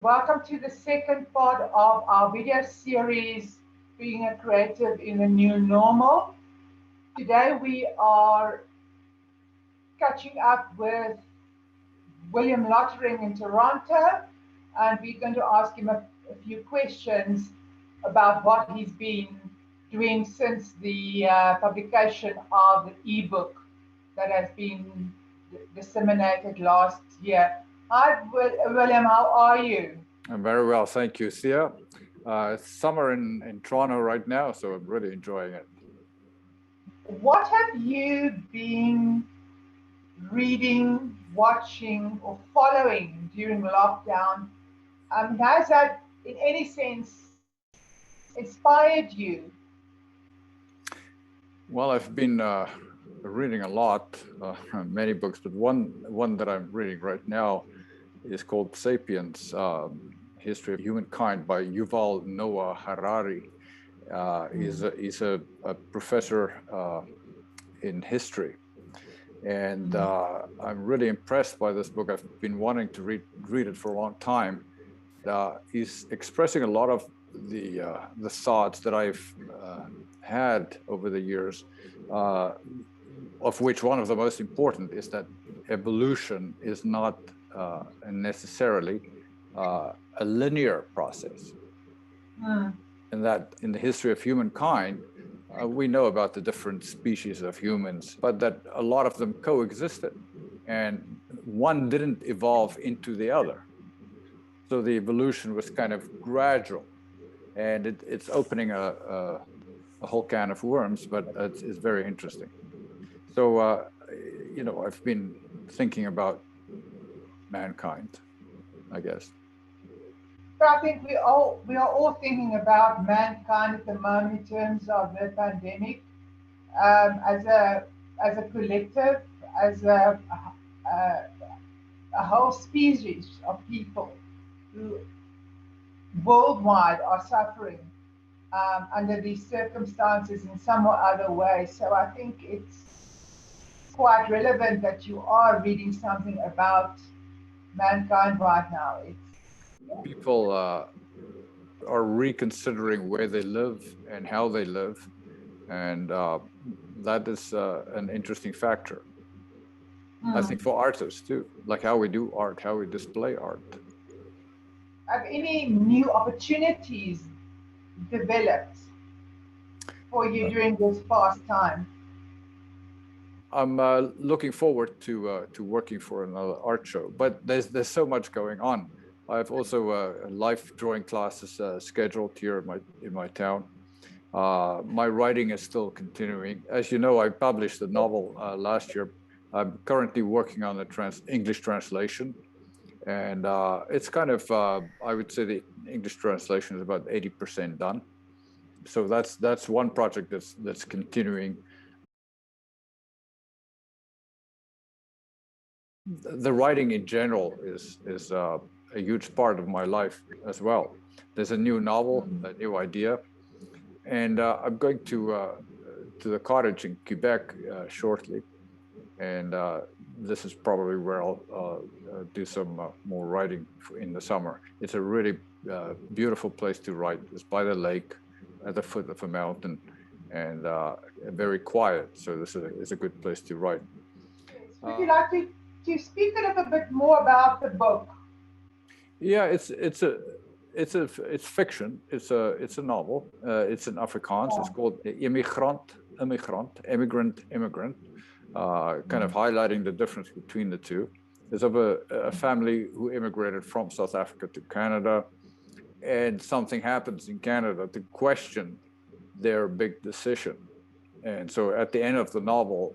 Welcome to the second part of our video series, Being a Creative in the New Normal. Today we are catching up with William Lottering in Toronto, and we're going to ask him a few questions about what he's been doing since the publication of the ebook that has been disseminated last year. Hi, William, how are you? I'm very well, thank you, Thea. It's summer in Toronto right now, so I'm really enjoying it. What have you been reading, watching, or following during lockdown? Has that, in any sense, inspired you? Well, I've been reading a lot, many books, but one that I'm reading right now is called *Sapiens: History of Humankind* by Yuval Noah Harari. He's a professor in history, and I'm really impressed by this book. I've been wanting to read it for a long time. He's expressing a lot of the thoughts that I've had over the years, of which one of the most important is that evolution is not necessarily a linear process. And that in the history of humankind, we know about the different species of humans, but that a lot of them coexisted and one didn't evolve into the other. So the evolution was kind of gradual, and it's opening a whole can of worms, but it's very interesting. So, I've been thinking about mankind, I guess. So I think we are all thinking about mankind at the moment in terms of the pandemic, as a collective, as a whole species of people who worldwide are suffering under these circumstances in some or other way. So I think it's quite relevant that you are reading something about mankind right now. People are reconsidering where they live and how they live, and that is an interesting factor. I think for artists too, like how we do art, how we display art. Have any new opportunities developed for you during this past time? I'm looking forward to working for another art show, but there's so much going on. I have also live drawing classes scheduled here in my town. My writing is still continuing. As you know, I published a novel last year. I'm currently working on the English translation, and it's kind of I would say the English translation is about 80% done. So that's one project that's continuing. The writing in general is a huge part of my life as well. There's a new novel, a new idea, and I'm going to the cottage in Quebec shortly, and this is probably where I'll do some more writing in the summer. It's a really beautiful place to write. It's by the lake, at the foot of a mountain, and very quiet. So this is a good place to write. Would you like to speak a little bit more about the book? Yeah, it's fiction. It's a novel. It's in Afrikaans. It's called Immigrant, Immigrant. Kind of highlighting the difference between the two. It's of a family who immigrated from South Africa to Canada, and something happens in Canada to question their big decision. And so at the end of the novel,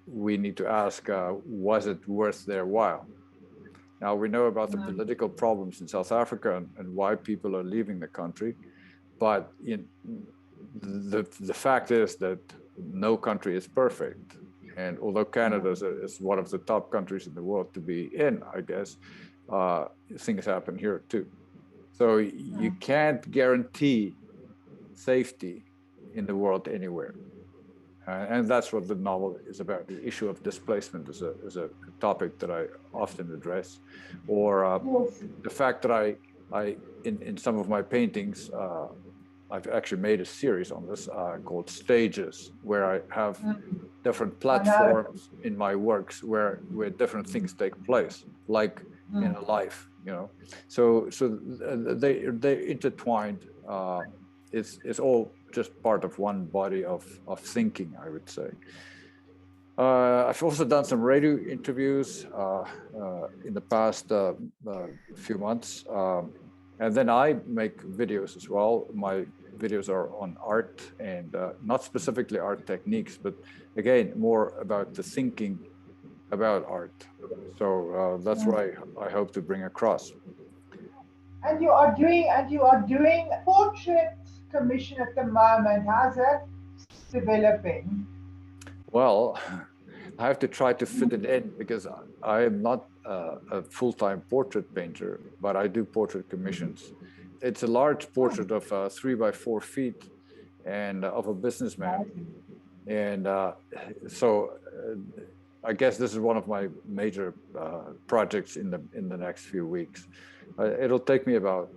we need to ask, was it worth their while? Now, we know about the political problems in South Africa and why people are leaving the country, but the fact is that no country is perfect. And although Canada is one of the top countries in the world to be in, I guess, things happen here too. So you can't guarantee safety in the world anywhere. And that's what the novel is about. The issue of displacement is a topic that I often address, or Yes. the fact that I in some of my paintings, I've actually made a series on this called Stages, where I have different platforms in my works where different things take place, like in a life, you know. So they intertwined. It's all just part of one body of thinking, I would say. I've also done some radio interviews in the past few months, and then I make videos as well. My videos are on art and not specifically art techniques, but again, more about the thinking about art. So that's what I hope to bring across. And you are doing portrait commission at the moment. How's that developing? Well, I have to try to fit it in because I am not a full-time portrait painter, but I do portrait commissions. It's a large portrait of 3 by 4 feet and of a businessman. And so I guess this is one of my major projects in the next few weeks. It'll take me about,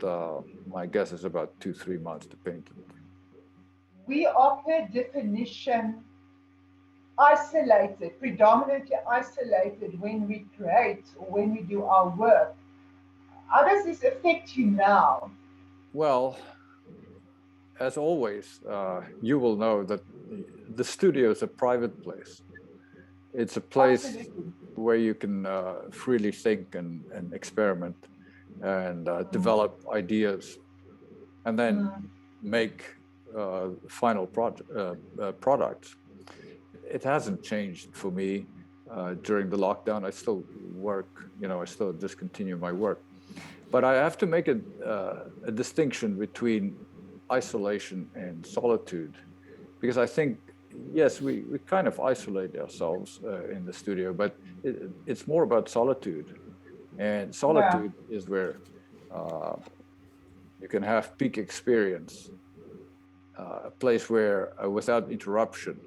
my guess is about 2-3 months to paint it. We are per definition isolated, predominantly isolated when we create or when we do our work. How does this affect you now? Well, as always, you will know that the studio is a private place. It's a place Absolutely. where you can freely think and experiment and develop ideas and then make final products. It hasn't changed for me during the lockdown. I still work, you know, I still discontinue my work. But I have to make a distinction between isolation and solitude, because I think, yes, we kind of isolate ourselves in the studio, but it's more about solitude. And solitude is where you can have peak experience, a place where without interruption,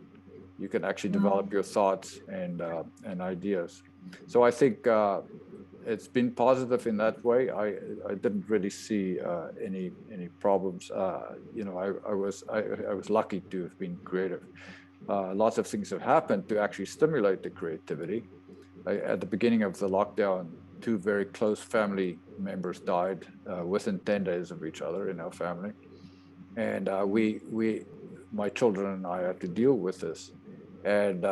you can actually develop your thoughts and ideas. So I think it's been positive in that way. I didn't really see any problems. You know, I was lucky to have been creative. Lots of things have happened to actually stimulate the creativity. At the beginning of the lockdown, 2 very close family members died within 10 days of each other in our family, and my children and I had to deal with this. And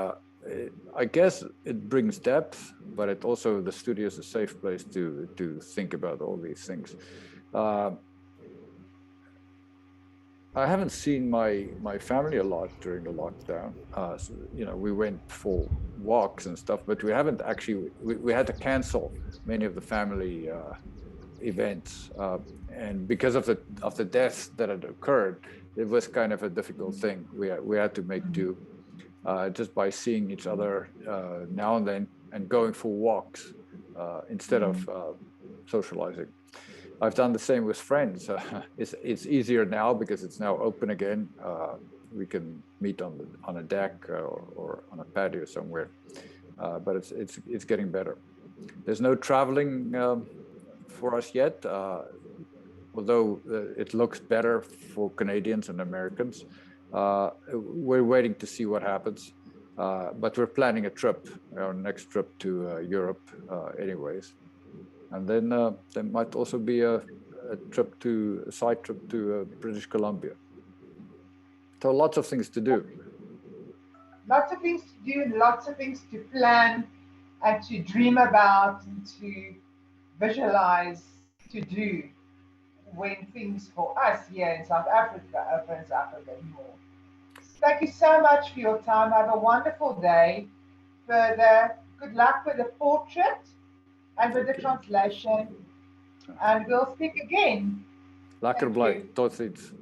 I guess it brings depth, but it also, the studio is a safe place to think about all these things. I haven't seen my family a lot during the lockdown. So, you know, we went for walks and stuff, but we haven't actually, we had to cancel many of the family events. And because of the deaths that had occurred, it was kind of a difficult thing. We had to make do just by seeing each other now and then and going for walks instead of socializing. I've done the same with friends. It's easier now because it's now open again. We can meet on a deck or on a patio somewhere, but it's getting better. There's no traveling for us yet, although it looks better for Canadians and Americans. We're waiting to see what happens, but we're planning a trip, our next trip to Europe, anyways. And then there might also be a side trip to British Columbia. So lots of things to do. Lots of things to do and lots of things to plan and to dream about and to visualize to do when things for us here in South Africa opens up a bit more. Thank you so much for your time. Have a wonderful day. Further, good luck with the portrait and with the translation. And we'll speak again. Lekker Thank bly. you. Tot ziens.